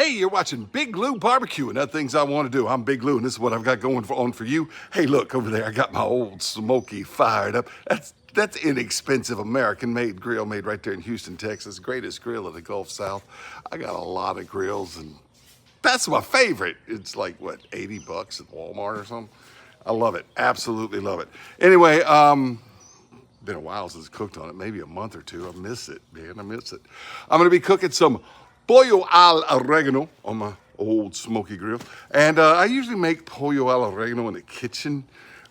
Hey, you're watching Big Lou Barbecue and other things I want to do. I'm Big Lou, and this is what I've got going on for you. Hey, look over there. I got my Old Smokey fired up. That's inexpensive American-made grill made right there in Houston, Texas. Greatest grill of the Gulf South. I got a lot of grills, and that's my favorite. It's like, what, 80 bucks at Walmart or something? I love it. Absolutely love it. Anyway, been a while since I cooked on it, maybe a month or two. I miss it, man. I miss it. I'm gonna be cooking some Pollo al orégano on my Old Smokey grill. And I usually make Pollo al orégano in the kitchen,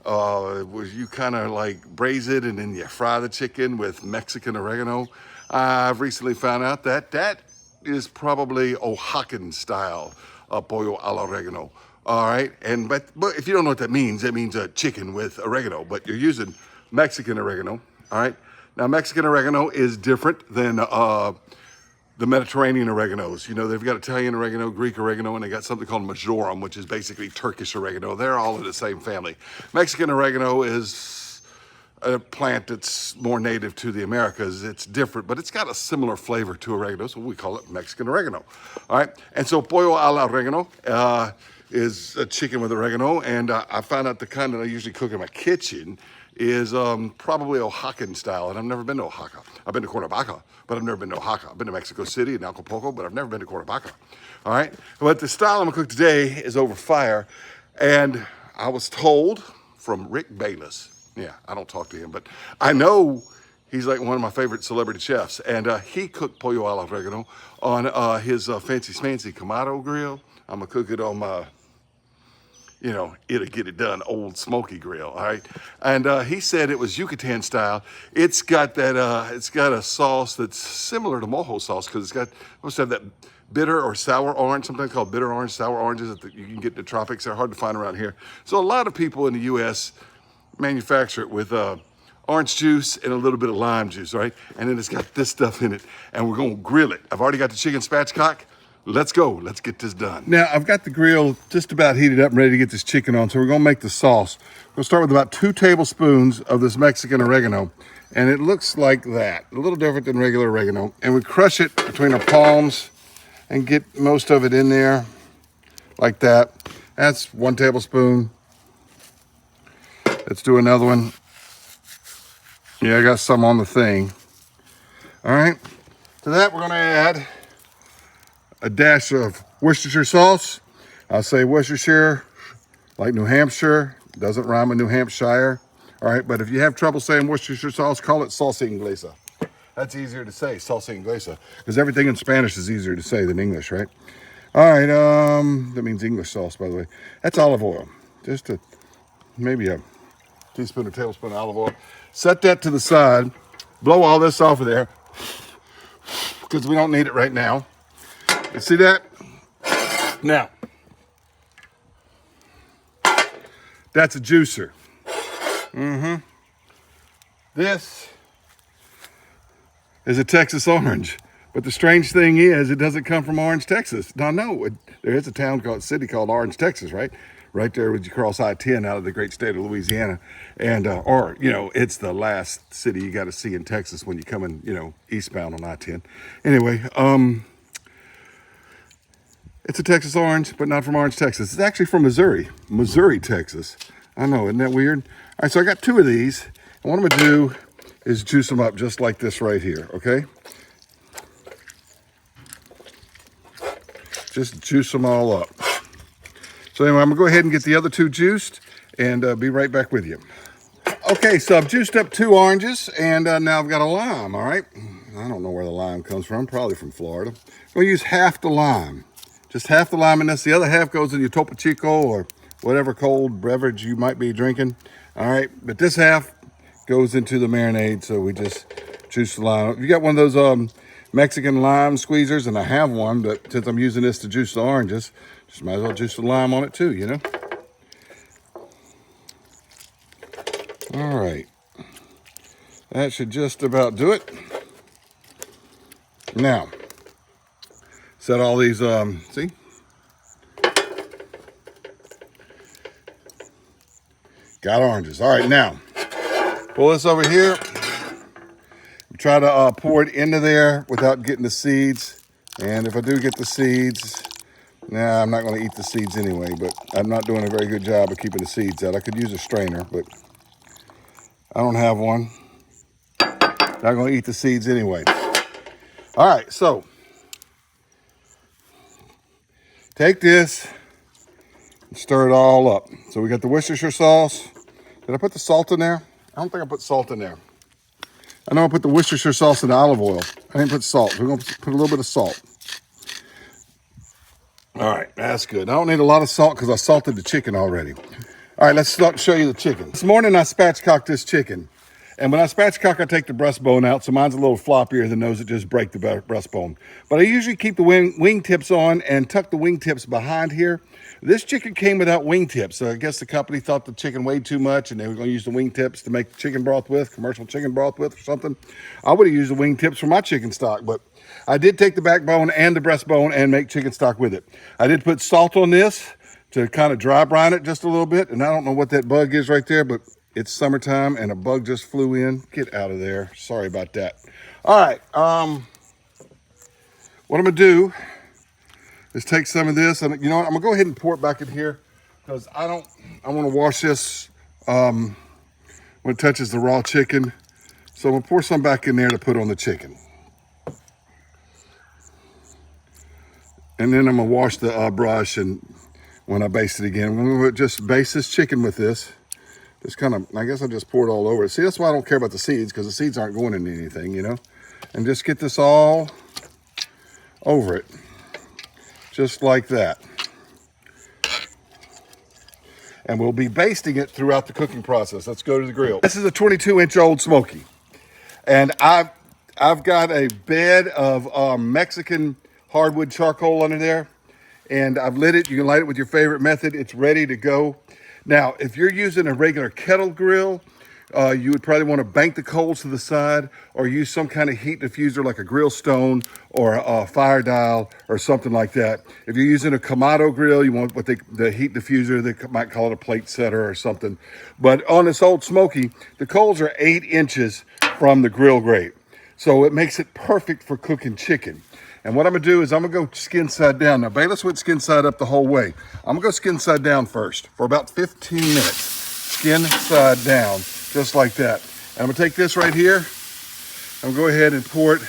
where you kind of like braise it and then you fry the chicken with Mexican oregano. I've recently found out that that is probably Oaxacan style Pollo al orégano. All right, and but if you don't know what that means chicken with oregano, but you're using Mexican oregano. All right, now Mexican oregano is different than the Mediterranean oreganos. You know, they've got Italian oregano, Greek oregano, and they got something called majoram, which is basically Turkish oregano. They're all in the same family. Mexican oregano is a plant that's more native to the Americas. It's different, but it's got a similar flavor to oregano, so we call it Mexican oregano. All right, and so pollo al orégano is a chicken with oregano, and I found out the kind that I usually cook in my kitchen is probably Oaxacan style, and I've never been to Oaxaca. I've been to Cuernavaca, but I've never been to Oaxaca. I've been to Mexico City and Acapulco, but I've never been to Cuernavaca. All right, but the style I'm gonna cook today is over fire, and I was told from Rick Bayless. Yeah, I don't talk to him, but I know he's like one of my favorite celebrity chefs, and he cooked pollo al orégano on his fancy smancy Kamado grill. I'm gonna cook it on my, you know, it'll get it done, Old Smokey grill, all right? And he said it was Yucatan style. It's got that, it's got a sauce that's similar to mojo sauce because it's got, must have that bitter or sour orange, sometimes called bitter orange, sour oranges that you can get in the tropics. They're hard to find around here. So a lot of people in the U.S. manufacture it with orange juice and a little bit of lime juice, right? And then it's got this stuff in it, and we're gonna grill it. I've already got the chicken spatchcock. Let's go, let's get this done. Now, I've got the grill just about heated up and ready to get this chicken on, so we're gonna make the sauce. We'll start with about 2 tablespoons of this Mexican oregano, and it looks like that, a little different than regular oregano. And we crush it between our palms and get most of it in there, like that. That's 1 tablespoon. Let's do another one. Yeah, I got some on the thing. All right, to that we're gonna add a dash of Worcestershire sauce. I'll say Worcestershire, like New Hampshire. Doesn't rhyme with New Hampshire. All right, but if you have trouble saying Worcestershire sauce, call it salsa inglesa. That's easier to say, salsa inglesa, because everything in Spanish is easier to say than English, right? All right, that means English sauce, by the way. That's olive oil, just maybe a teaspoon or tablespoon of olive oil. Set that to the side. Blow all this off of there, because we don't need it right now. You see that? Now, that's a juicer. This is a Texas orange. But the strange thing is, it doesn't come from Orange, Texas. Now, no, there is a city called Orange, Texas, right? Right there when you cross I-10 out of the great state of Louisiana. And, or, you know, it's the last city you got to see in Texas when you're coming, you know, eastbound on I-10. Anyway, it's a Texas orange, but not from Orange, Texas. It's actually from Missouri, Texas. I know, isn't that weird? All right, so I got 2 of these. And what I'm gonna do is juice them up just like this right here, okay? Just juice them all up. So anyway, I'm gonna go ahead and get the other 2 juiced and be right back with you. Okay, so I've juiced up 2 oranges and now I've got a lime, all right? I don't know where the lime comes from, probably from Florida. I'm gonna use half the lime. Just half the lime in this. The other half goes in your Topo Chico or whatever cold beverage you might be drinking. All right, but this half goes into the marinade, so we just juice the lime. If you got one of those Mexican lime squeezers, and I have one, but since I'm using this to juice the oranges, just might as well juice the lime on it too, you know? All right, that should just about do it. Now, set all these, see? Got oranges. All right, now, pull this over here. Try to pour it into there without getting the seeds. And if I do get the seeds, Nah, I'm not going to eat the seeds anyway, but I'm not doing a very good job of keeping the seeds out. I could use a strainer, but I don't have one. Not going to eat the seeds anyway. All right, so take this and stir it all up. So we got the Worcestershire sauce. Did I put the salt in there? I don't think I put salt in there. I know I put the Worcestershire sauce in the olive oil. I didn't put salt. We're going to put a little bit of salt. All right, that's good. I don't need a lot of salt because I salted the chicken already. All right, let's start show you the chicken. This morning I spatchcocked this chicken. And when I spatchcock, I take the breastbone out, so mine's a little floppier than those that just break the breastbone. But I usually keep the wing tips on and tuck the wing tips behind here. This chicken came without wing tips, so I guess the company thought the chicken weighed too much and they were going to use the wing tips to make chicken broth with, commercial chicken broth with or something. I would have used the wing tips for my chicken stock, but I did take the backbone and the breastbone and make chicken stock with it. I did put salt on this to kind of dry brine it just a little bit, and I don't know what that bug is right there, but it's summertime and a bug just flew in. Get out of there. Sorry about that. All right. What I'm going to do is take some of this, and you know what? I'm going to go ahead and pour it back in here because I want to wash this when it touches the raw chicken. So I'm going to pour some back in there to put on the chicken. And then I'm going to wash the brush and when I baste it again. I'm going to just baste this chicken with this. Just kind of, I guess I just poured all over it. See, that's why I don't care about the seeds, because the seeds aren't going into anything, you know. And just get this all over it, just like that. And we'll be basting it throughout the cooking process. Let's go to the grill. This is a 22-inch Old Smokey, and I've got a bed of Mexican hardwood charcoal under there, and I've lit it. You can light it with your favorite method. It's ready to go. Now, if you're using a regular kettle grill, you would probably want to bank the coals to the side or use some kind of heat diffuser like a grill stone or a fire dial or something like that. If you're using a Kamado grill, you want the heat diffuser, they might call it a plate setter or something. But on this Old Smokey, the coals are 8 inches from the grill grate. So it makes it perfect for cooking chicken. And what I'm gonna do is I'm gonna go skin side down. Now, Bayless went skin side up the whole way. I'm gonna go skin side down first for about 15 minutes. Skin side down, just like that. And I'm gonna take this right here. I'm gonna go ahead and pour it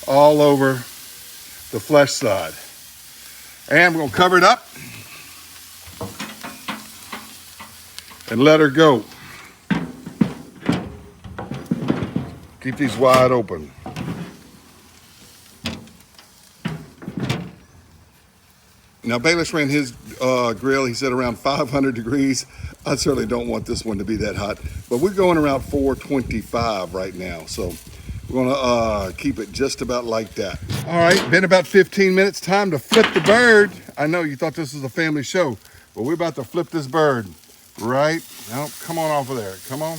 all over the flesh side. And we're gonna cover it up and let her go. Keep these wide open. Now, Bayless ran his grill, he said around 500 degrees. I certainly don't want this one to be that hot, but we're going around 425 right now. So we're gonna keep it just about like that. All right, been about 15 minutes, time to flip the bird. I know you thought this was a family show, but we're about to flip this bird right now. Come on off of there, come on.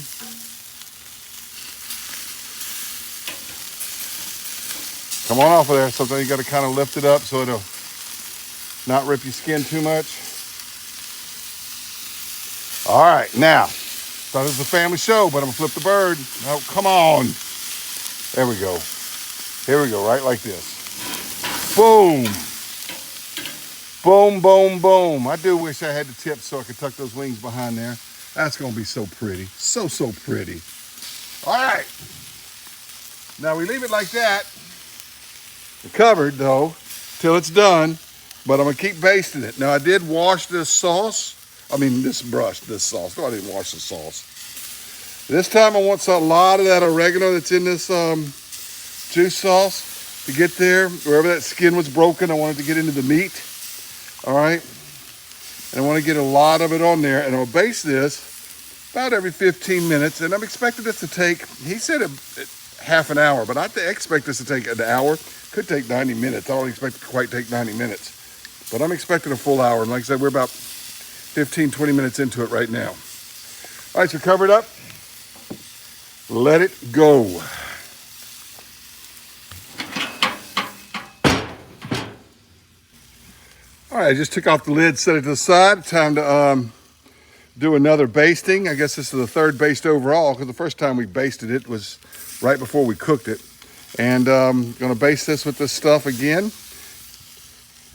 Come on off of there. Sometimes you gotta kind of lift it up so it'll not rip your skin too much. All right, now, thought it was a family show, but I'm gonna flip the bird. Oh, come on. There we go. Here we go, right like this. Boom. Boom, boom, boom. I do wish I had the tips so I could tuck those wings behind there. That's gonna be so pretty. So, so pretty. All right. Now we leave it like that. Covered though, till it's done. But I'm gonna keep basting it. Now I did wash this sauce. This sauce. No, I didn't wash the sauce. This time I want a lot of that oregano that's in this juice sauce to get there. Wherever that skin was broken, I wanted to get into the meat. All right. And I want to get a lot of it on there. And I'll baste this about every 15 minutes. And I'm expecting this to take, he said half an hour, but I expect this to take an hour. Could take 90 minutes. I don't expect it to quite take 90 minutes. But I'm expecting a full hour. And like I said, we're about 15, 20 minutes into it right now. All right, so cover it up. Let it go. All right, I just took off the lid, set it to the side. Time to do another basting. I guess this is the third baste overall because the first time we basted it was right before we cooked it. And I'm gonna baste this with this stuff again.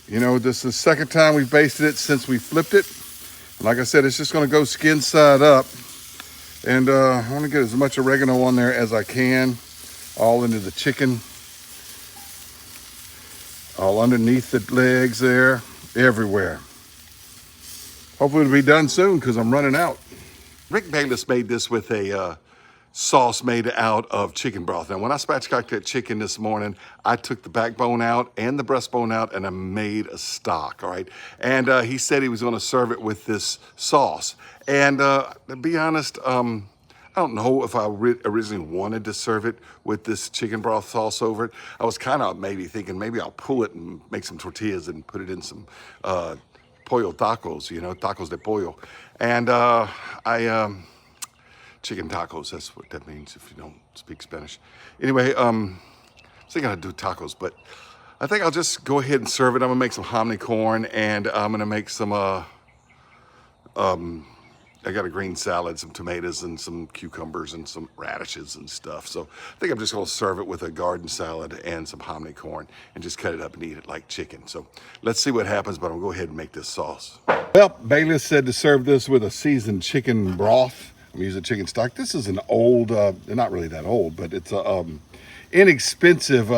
You know, this is the second time we've basted it since we flipped it. And like I said, it's just gonna go skin side up. And I wanna get as much oregano on there as I can, all into the chicken, all underneath the legs there, everywhere. Hopefully it'll be done soon because I'm running out. Rick Bayless made this with a sauce made out of chicken broth. Now, when I spatchcocked that chicken this morning, I took the backbone out and the breastbone out and I made a stock, all right? And he said he was gonna serve it with this sauce. And to be honest, I don't know if I originally wanted to serve it with this chicken broth sauce over it. I was kind of maybe thinking maybe I'll pull it and make some tortillas and put it in some pollo tacos, you know, tacos de pollo. And chicken tacos, that's what that means if you don't speak Spanish. Anyway, I was thinking I'd do tacos, but I think I'll just go ahead and serve it. I'm gonna make some hominy corn and I'm gonna make some, I got a green salad, some tomatoes and some cucumbers and some radishes and stuff. So I think I'm just gonna serve it with a garden salad and some hominy corn and just cut it up and eat it like chicken. So let's see what happens, but I'm gonna go ahead and make this sauce. Well, Bayless said to serve this with a seasoned chicken broth. I'm using chicken stock. This is an old, not really that old, but it's a inexpensive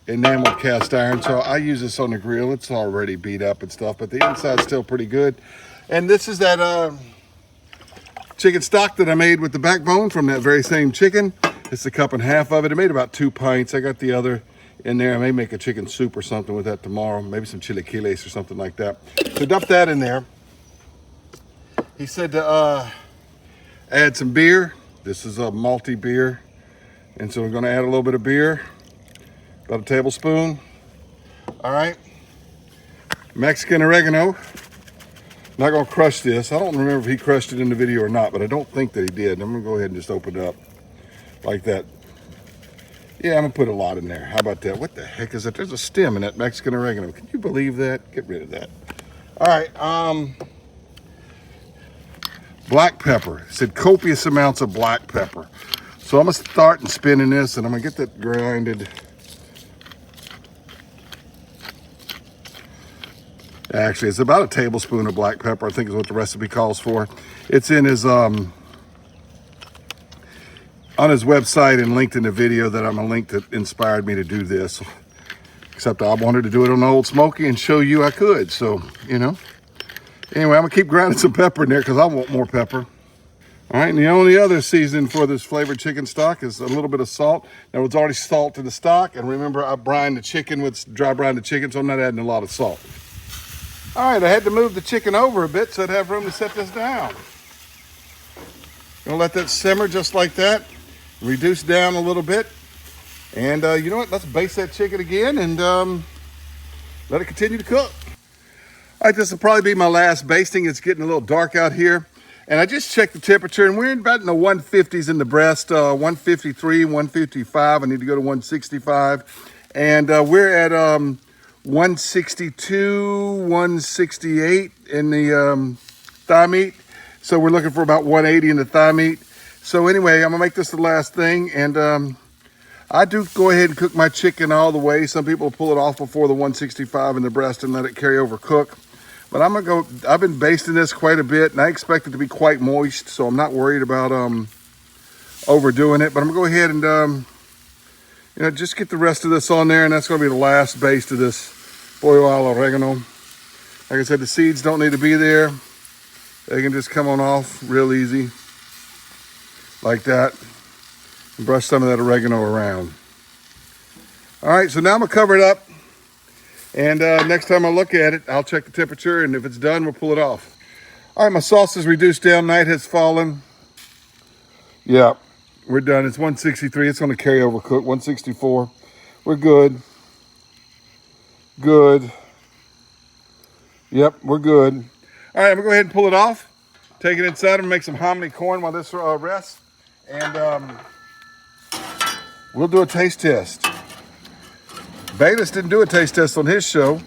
enameled cast iron. So I use this on the grill. It's already beat up and stuff, but the inside's still pretty good. And this is that chicken stock that I made with the backbone from that very same chicken. It's a cup and a half of it. I made about 2 pints. I got the other in there. I may make a chicken soup or something with that tomorrow. Maybe some chilaquiles or something like that. So dump that in there. He said to add some beer. This is a malty beer. And so we're gonna add a little bit of beer, about a tablespoon. All right, Mexican oregano. Not gonna crush this. I don't remember if he crushed it in the video or not, but I don't think that he did. I'm gonna go ahead and just open it up like that. Yeah, I'm gonna put a lot in there. How about that? What the heck is that? There's a stem in that Mexican oregano. Can you believe that? Get rid of that. All right, black pepper. It said copious amounts of black pepper. So I'm gonna start and spinning this and I'm gonna get that grinded. Actually, it's about a tablespoon of black pepper, I think is what the recipe calls for. It's in his, on his website and linked in the video that I'm a link that inspired me to do this. Except I wanted to do it on Old Smokey and show you I could, so, you know. Anyway, I'm gonna keep grinding some pepper in there because I want more pepper. All right, and the only other season for this flavored chicken stock is a little bit of salt. Now, it's already salt in the stock, and remember I brined the chicken with dry brined the chicken, so I'm not adding a lot of salt. All right, I had to move the chicken over a bit so I'd have room to set this down. Gonna let that simmer just like that, reduce down a little bit. And you know what, let's baste that chicken again and let it continue to cook. All right, this will probably be my last basting. It's getting a little dark out here. And I just checked the temperature and we're about in the 150s in the breast, 153, 155. I need to go to 165. And we're at 162, 168 in the thigh meat. So we're looking for about 180 in the thigh meat. So anyway, I'm gonna make this the last thing. And I do go ahead and cook my chicken all the way. Some people pull it off before the 165 in the breast and let it carry over cook. But I'm gonna go, I've been basting this quite a bit and I expect it to be quite moist. So I'm not worried about overdoing it. But I'm gonna go ahead and you know, just get the rest of this on there, and that's gonna be the last baste of this pollo al orégano. Like I said, the seeds don't need to be there. They can just come on off real easy, like that, and brush some of that oregano around. All right, so now I'm gonna cover it up, and next time I look at it, I'll check the temperature, and if it's done, we'll pull it off. All right, my sauce is reduced down, night has fallen. Yeah. We're done. It's 163. It's going to carry over cook. 164. We're good. Good. Yep, we're good. All right, I'm going to go ahead and pull it off. Take it inside and make some hominy corn while this rests. And we'll do a taste test. Bayless didn't do a taste test on his show.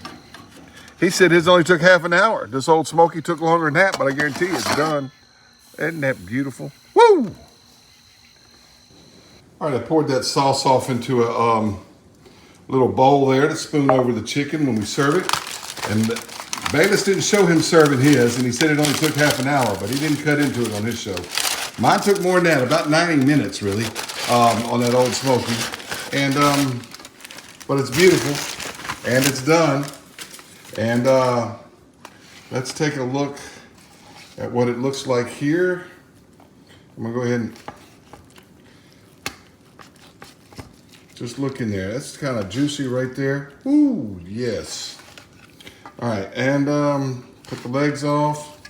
He said his only took half an hour. This Old Smokey took longer than that, but I guarantee you it's done. Isn't that beautiful? Woo! All right, I poured that sauce off into a little bowl there to spoon over the chicken when we serve it. And Bayless didn't show him serving his, and he said it only took half an hour, but he didn't cut into it on his show. Mine took more than that, about 90 minutes really, on that Old Smokey. And, but it's beautiful, and it's done. And let's take a look at what it looks like here. I'm gonna go ahead and just look in there. That's kind of juicy right there. Ooh, yes. All right, and put the legs off.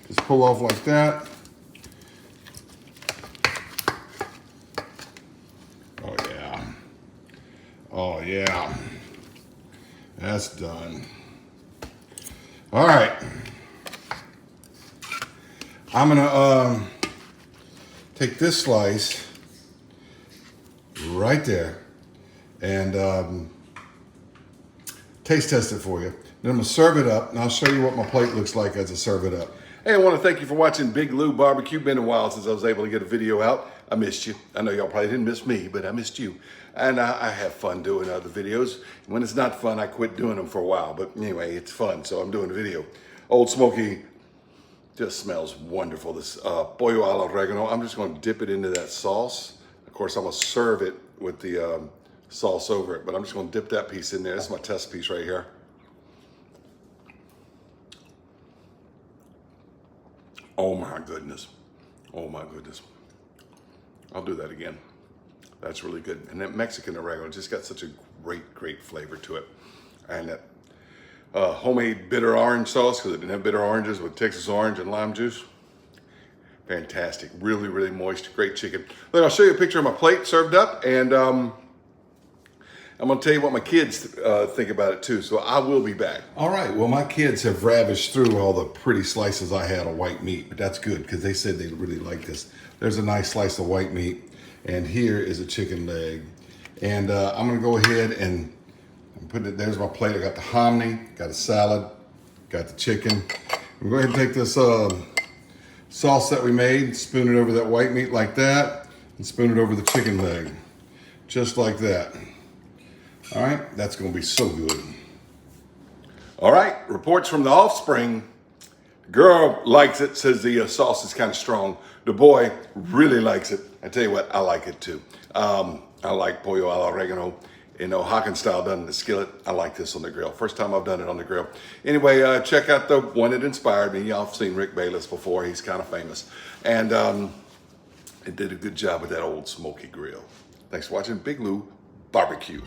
Just pull off like that. Oh yeah. Oh yeah. That's done. All right. I'm gonna take this slice right there and taste test it for you. Then I'm gonna serve it up, and I'll show you what my plate looks like as I serve it up. Hey, I want to thank you for watching Big Lou Barbecue. Been a while since I was able to get a video out. I missed you. I know y'all probably didn't miss me, but I missed you. And I have fun doing other videos. When it's not fun, I quit doing them for a while. But anyway, it's fun, so I'm doing a video. Old Smokey just smells wonderful. This Pollo al orégano. I'm just going to dip it into that sauce. Of course, I'm going to serve it with the sauce over it, but I'm just going to dip that piece in there. This is my test piece right here. Oh my goodness. Oh my goodness. I'll do that again. That's really good. And that Mexican oregano just got such a great flavor to it. And that homemade bitter orange sauce, because it didn't have bitter oranges with Texas orange and lime juice. Fantastic. Really moist. Great chicken. Then I'll show you a picture of my plate served up, and I'm going to tell you what my kids think about it too, so I will be back. All right, well, my kids have ravished through all the pretty slices I had of white meat, but that's good because they said they really like this. There's a nice slice of white meat, and here is a chicken leg. And I'm going to go ahead and put it, there's my plate. I got the hominy, got a salad, got the chicken. I'm going to go ahead and take this sauce that we made, spoon it over that white meat like that, and spoon it over the chicken leg, just like that. All right, that's gonna be so good. All right, reports from the offspring. The girl likes it, says the sauce is kind of strong. The boy really likes it. I tell you what, I like it too. I like pollo al oregano, Hockin style done in the skillet. I like this on the grill. First time I've done it on the grill. Anyway, check out the one that inspired me. Y'all have seen Rick Bayless before. He's kind of famous. And it did a good job with that Old Smokey grill. Thanks for watching Big Lou Barbecue.